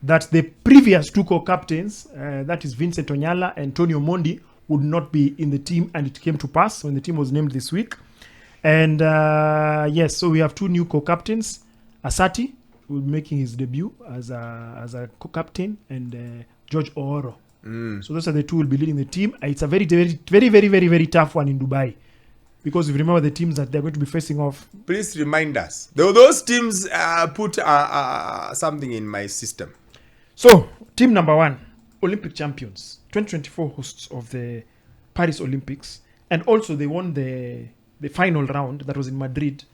that the previous two co-captains, that is Vincent Onyala and Tony Omondi, would not be in the team, and it came to pass when the team was named this week. And yes, so we have two new co-captains. Asati will be making his debut as a co-captain, and George Ooro. So those are the two who will be leading the team. It's a very, very, very, very, very, very tough one in Dubai, because if you remember the teams that they're going to be facing off. Please remind us. Those teams put something in my system. So, team number 1, Olympic champions, 2024 hosts of the Paris Olympics, and also they won the final round that was in Madrid.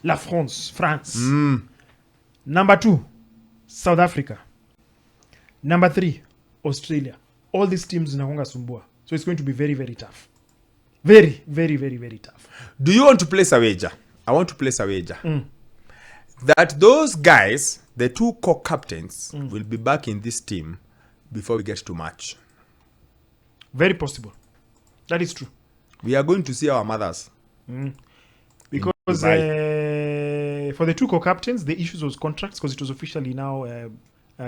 La France, France. Number 2, South Africa. Number 3, Australia. All these teams in Ahonga Sumbua. So it's going to be very, very tough. Very, very, very, very tough. Do you want to place a wager? I want to place a wager. That those guys, the two co-captains, will be back in this team before we get to March. Very possible. That is true. We are going to see our mothers. Because for the two co-captains, the issues was contracts, because it was officially now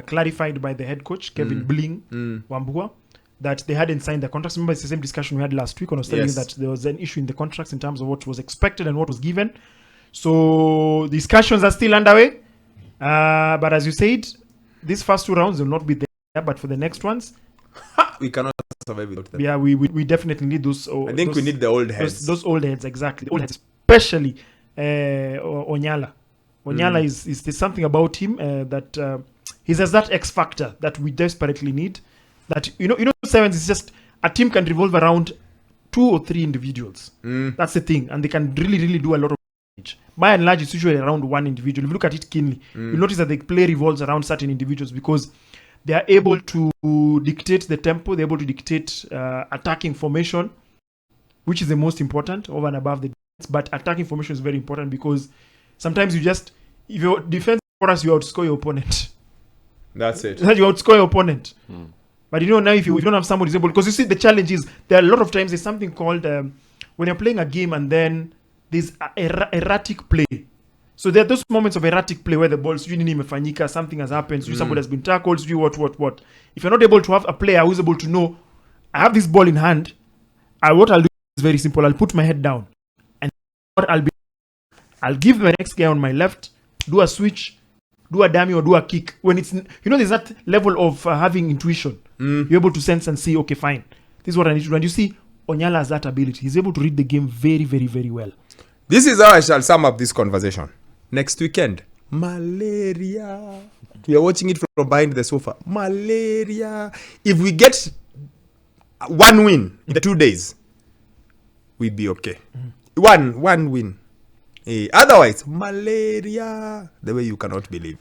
clarified by the head coach, Kevin Bling Wambua, that they hadn't signed the contracts. Remember, it's the same discussion we had last week when I was telling you that there was an issue in the contracts in terms of what was expected and what was given. So discussions are still underway. But as you said, these first 2 rounds will not be there, but for the next ones, we cannot survive without them. Yeah, we definitely need those. I think we need the old heads. Those old heads, exactly. The old heads, especially Onyala. Onyala is there's something about him that he has that X factor that we desperately need. That you know, sevens is just a team can revolve around 2 or 3 individuals. That's the thing, and they can really do a lot of damage. By and large, it's usually around one individual. If you look at it keenly, you notice that the play revolves around certain individuals because they are able to dictate the tempo. They're able to dictate attacking formation, which is the most important over and above the defense. But attacking formation is very important because sometimes if your defense for us, you outscore your opponent. That's it. You outscore your opponent. But now if you don't have someone who's able, because you see the challenge is there are a lot of times there's something called when you're playing a game and then there's erratic play. So there are those moments of erratic play where the ball something has happened, somebody has been tackled, what. If you're not able to have a player who's able to know, I have this ball in hand, what I'll do is very simple. I'll put my head down. And what I'll give the next guy on my left, do a switch, do a dummy or do a kick. When it's, there's that level of having intuition. You're able to sense and see, okay, fine. This is what I need to do. And you see, Onyala has that ability. He's able to read the game very, very, very well. This is how I shall sum up this conversation. Next weekend, malaria. We are watching it from behind the sofa. Malaria. If we get 1 win in the 2 days, we'd be okay. One win. Otherwise, malaria. The way you cannot believe.